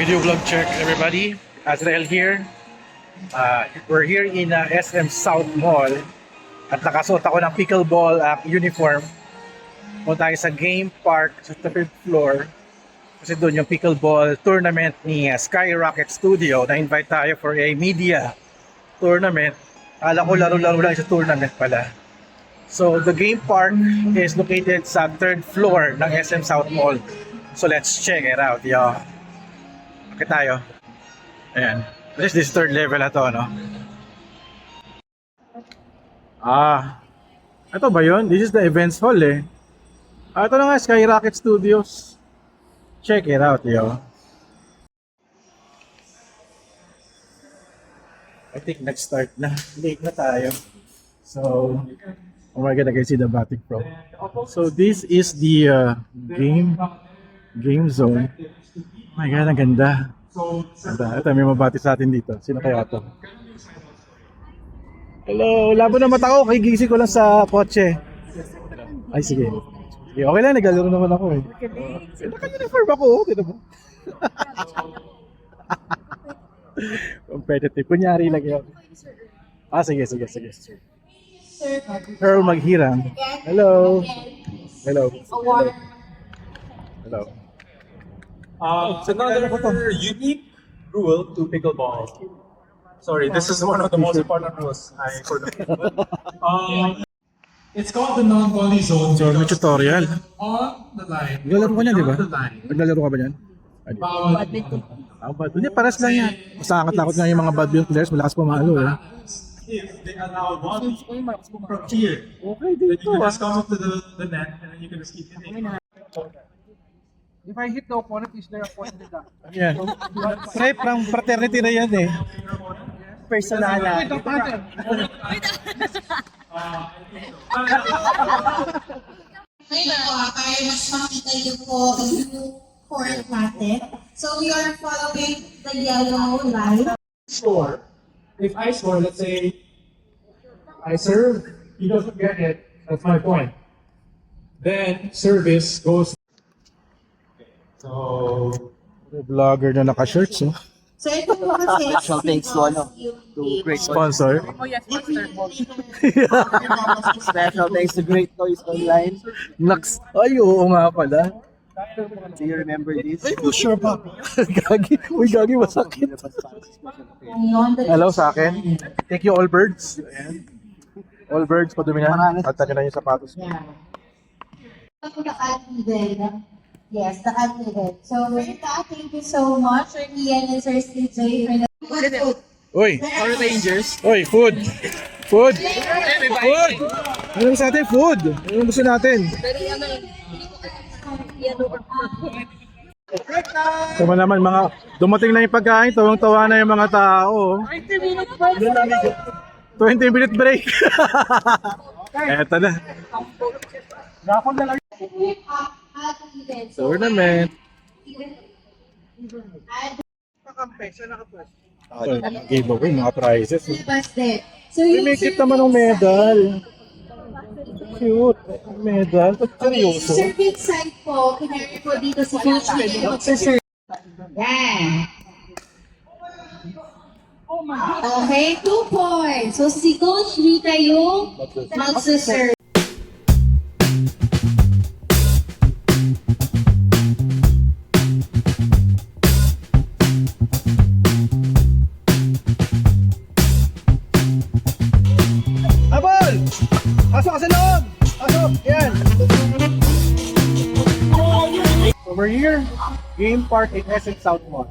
Video vlog check, everybody. Azrael here. We're here in SM South Mall at nakasuot ako ng pickleball uniform. Punta tayo sa game park sa third floor kasi doon yung pickleball tournament ni Skyrocket Studio. Na-invite tayo for a media tournament. Akala ko laro-laro lang sa tournament pala. So the game park is located sa third floor ng SM South Mall. So let's check it out, yo. Okay tayo. Ayan. This is third level na to, no? Ito ba yun? This is the events hall, eh. Ito na nga, Skyrocket Studios. Check it out, yo. I think nag-start na. Late na tayo. So, oh my God, I can see the Batik Pro. So, this is the game zone. Oh my God, ang ganda. Ganda. Ito, may mabati sa atin dito. Sino kaya ito? Hello, labo na mata ko. Kagigising ko lang sa kotse. Ay, sige. Okay lang, naglalaro naman ako eh. Naka-uniform ako, dito ba? Competitive. Kunyari lang yun. Sige. Earl Maghirang. Hello. Hello. It's another unique rule to pickleball. Sorry, this is one of the most important rules. I forgot. It's called the non-volley zone. So, may tutorial. On the line. Naglalaro ka niyan, di ba? Beyond the line. Naglalaro ka ba niyan? Badminton. Hindi, paras lang yan. Masakot-takot nga yung mga badminton players. Malakas pumalo eh. If they allow one from here, Okay, then dito you can just come up to the net and then you can just keep hitting. If I hit the opponent, is there a point in that? Yan. Pre, pang fraternity na yan eh. Personal. Wait, the pattern. Para mas makita niyo po yung court natin. So we are following the yellow line. Score. If I score, let's say I serve, he doesn't get it. That's my point. Then service goes. So Vlogger na naka-shirts oh. So ito po kasi Special thanks to Great Sponsor. Special thanks to Great Toys Online. Naks. Ay, oo nga pala. Do you remember this? Ay, po sure pa. Gagi. Uy, gagi, masakit. Hello sa akin. Thank you, all birds. Ayan. All birds, padumi na. At na yung sapatos. Yeah. The ad-event. Yes, the ad-event. So thank you so much, Sir Ian and Sir CJ for the Uy, Power Rangers. uy, food. Food. Food. Ano sa atin? Food. Ano gusto natin? Tama naman mga dumating na yung pagkain, tawang-tawa na yung mga tao. 20-minute break. Eto na. ad-event. Tournament. Giveaway, mga prizes. Birthday. So Uy, you may cute naman ng medal. Cute. Medal. Seryoso. serving side po, kunyari po dito sa coach nito sa sir. Yan. Okay, 2 points. So si Coach Rita yung magsaserve. Abol! Pasok ka sa loob! Pasok! Yan! Over here, game park in SM South Mall.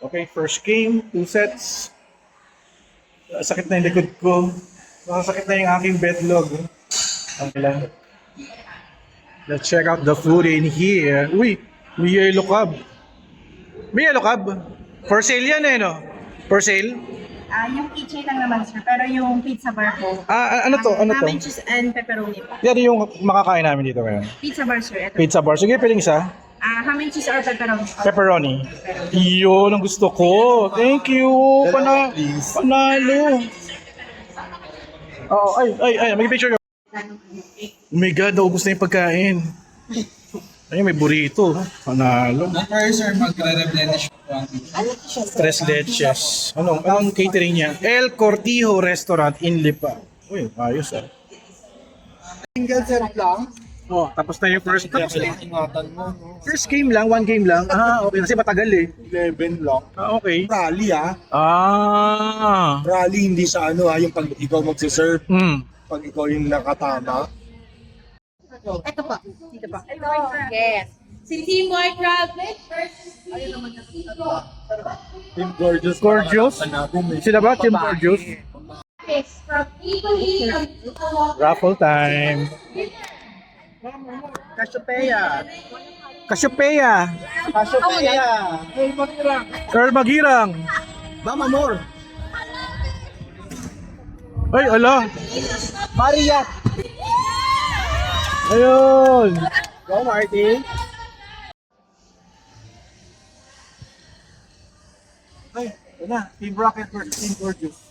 Okay, first game, 2 sets. Sakit na yung likod ko. Masakit na yung aking bedlog. Ang lang. Let's check out the food in here. Uy, may yellow cab. May yellow cab. For sale yan eh, no? For sale? Yung kitchen lang naman, sir. Pero yung pizza bar po. Ano to? Ano to? Ham and cheese and pepperoni po. Yan yung makakain namin dito ngayon. Pizza bar, sir. Ito. Pizza bar. Sige, piling isa. Ham and cheese or pepperoni. Pepperoni. Iyon ang gusto ko. Thank you. Panalo. Oh, ay. Mag-picture ka. Oh my God, naubos na yung pagkain. Ay, may burrito. Panalo. After sir, magre-replenish po ang Tres leches. Anong catering niya? El Cortijo Restaurant in Lipa. Uy, ayos ah. single serve lang. Oh, tapos na yung first game. Ingatan mo, no? First game lang, one game lang. Okay. Kasi matagal eh. 11 lang. Okay. Rally Rally. hindi sa yung pag ikaw magsiserve, pag ikaw yung nakatama. Ito po. Dito po. Yes. Si Team White Rabbit versus Team Gorgeous. Gorgeous? Sila ba? Team Gorgeous? from equally Raffle time. Cassiopeia. Cassiopeia. Earl Magirang. Mama More. Ay, ala. Maria. Ayun. Go Marty. Ay, yun na. Team Rocket versus Team Gorgeous.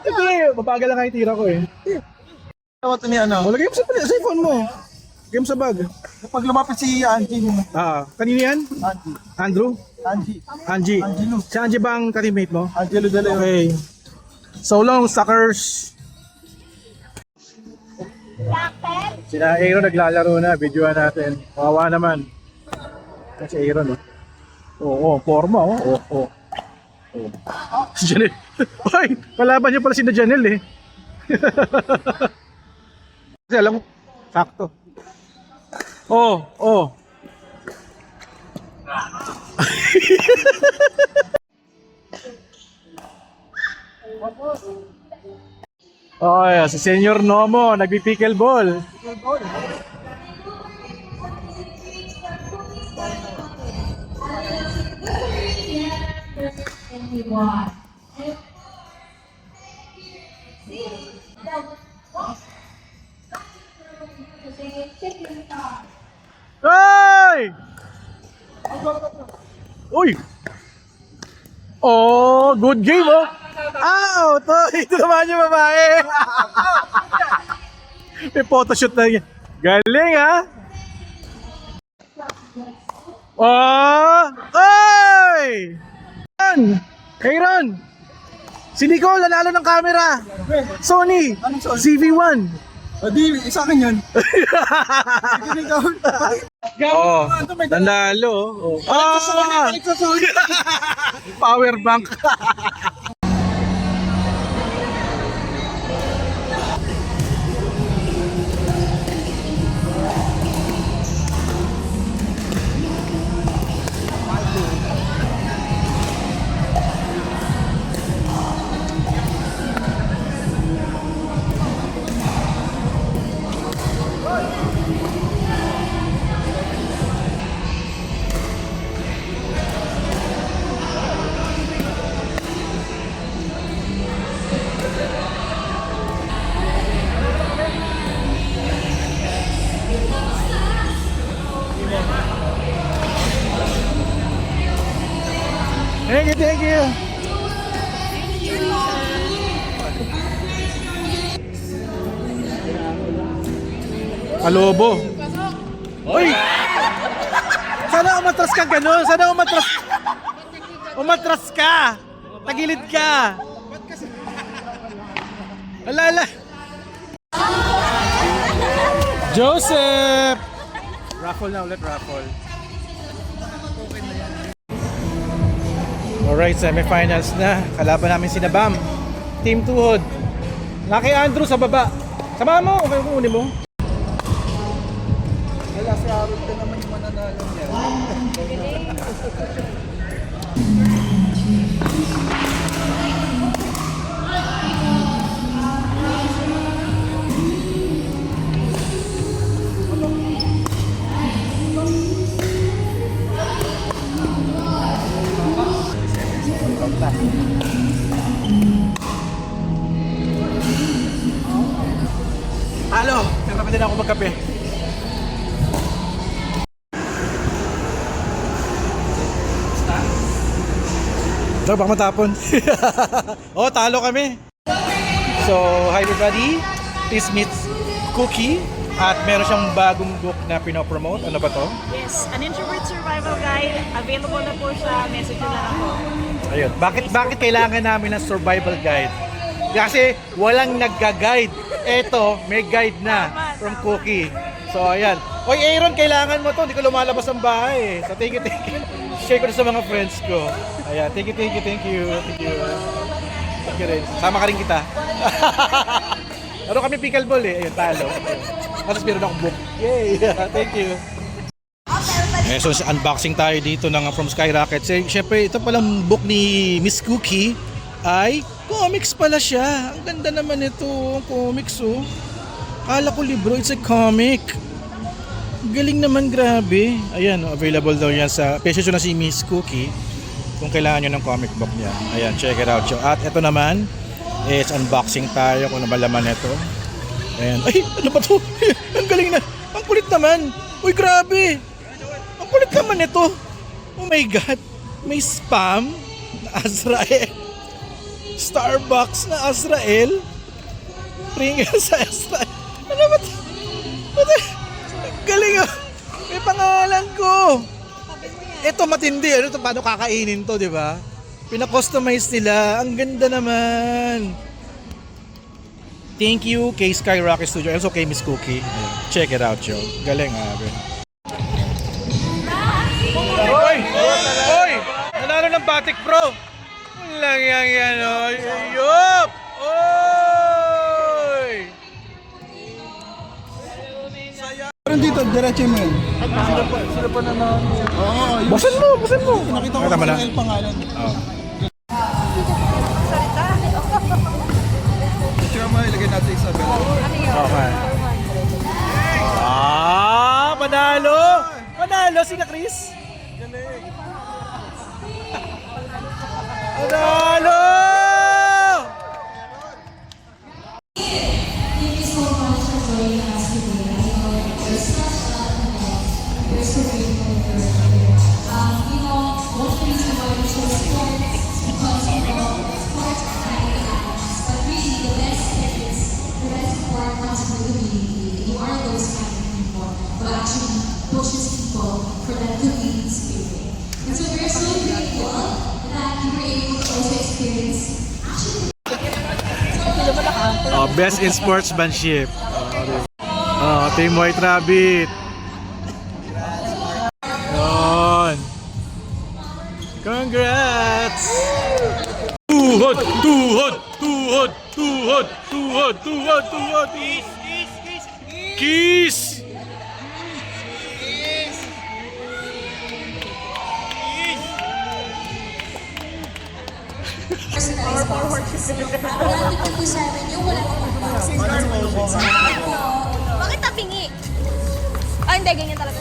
Ito eh, mabagal lang kayo tira ko eh. Tawag ito ni ano? Lagay mo sa phone mo. Game sa bag. Pag lumapit si Angie, Kanino yan? Angie. Andrew? Angie. Angie. Angelo. Si Angie ba ang ka-teammate mo? Angelo de Leon. Okay. So long, suckers. Sina Aaron naglalaro na. Videoan natin. Kawawa naman. Si Aaron, oh. Oo, forma, oh. Oo. Si Janelle. Hoy, kalaban niya pala si Janelle, eh. Kasi alam mo, sakto. Oh. Oh, yeah, si Senyor Nomo, nagpi-pickleball. Hoy! Uy! Oh, good game, oh. Ito naman yung babae. May photoshoot na yan. Galing, ha? Oh! Oy! Aaron! Si Nicole, nanalo ng camera. Sony. CV1. Di, sa akin yun. Oh, nanalo. Oh. Power bank. Thank you. Alobo. Uy! Sana umatras ka ganun. Sana umatras. Umatras ka. Tagilid ka. Ala. Joseph! Raffle na ulit, raffle. Alright, semifinals na. Kalaban namin si Bam. Team Tuhod. Laki Andrew sa baba. Samahan mo, okay kunin mo. Wala si Aaron ka naman yung mananalo niya. Halo! Nagpapit din ako magkape. Ito, baka matapon. Oh, talo kami. So, hi everybody. Please meet Cookie. At meron siyang bagong book na pinopromote. Ano ba to? Yes, an introvert survival guide. Available na po siya. Message nyo lang ako. Ayun. Bakit kailangan namin ng survival guide? Kasi walang nagga-guide. Eto, may guide na from Cookie. So, ayan. Oy, Aaron, kailangan mo to. Hindi ko lumalabas ang bahay eh. So, thank you. Share ko na sa mga friends ko. Ayan, thank you. Thank you rin. Sama ka rin kita. Ano kami pickleball eh. Ayun, talo. Tapos meron akong book. Yay! Thank you. So unboxing tayo dito ng From Skyrocket. Siyempre, ito palang book ni Miss Cookie ay comics pala siya. Ang ganda naman ito, comics oh. Kala ko libro, it's a comic. Galing naman, grabe. Ayan, available daw yan sa page na si Miss Cookie kung kailangan nyo ng comic book niya. Ayan, check it out. At ito naman, is unboxing tayo kung ano ba laman ito. Ayan. Ay, ano ba ito? Ang galing na. Ang kulit naman. Uy, grabe. Ang kulit naman ito. Oh my God. May spam na Azrael. Starbucks na Azrael. Pringles sa Azrael. Ano ba ito? Ang galing ah. May pangalan ko. Ito matindi. Ano ito? Paano kakainin to, di ba? Pina-customize nila. Ang ganda naman. Thank you kay Skyrocket Studio. Also kay Miss Cookie. Ayan. Check it out, yo. Galing, abi. Oy! Oy! Nanalo ng Batik Pro! Lang yan, oy! Yup! Oy! Meron dito, diretso mo yun. Sila pa naman. Oo, yun. Busan mo! Nakita ko Nakita mo na? sa pangalan. Oh. Tsaka mo, ilagay natin sa bell. Okay. Panalo! Panalo si na Chris! Panalo! Best in sportsmanship. Team White Rabbit. Yun. Congrats! Tuhod! Kiss! Bakit tabingi? Ah, hindi. Ganyan talaga.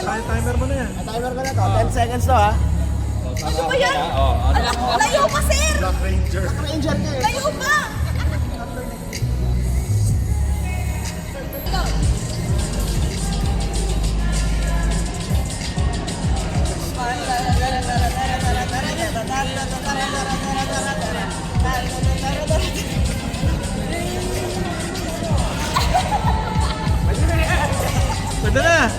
Timer mo na yan. Timer ka na to, 10 seconds to ha. Ano ba yan? Layo pa, sir! Black Ranger. Layo pa! Pwede na!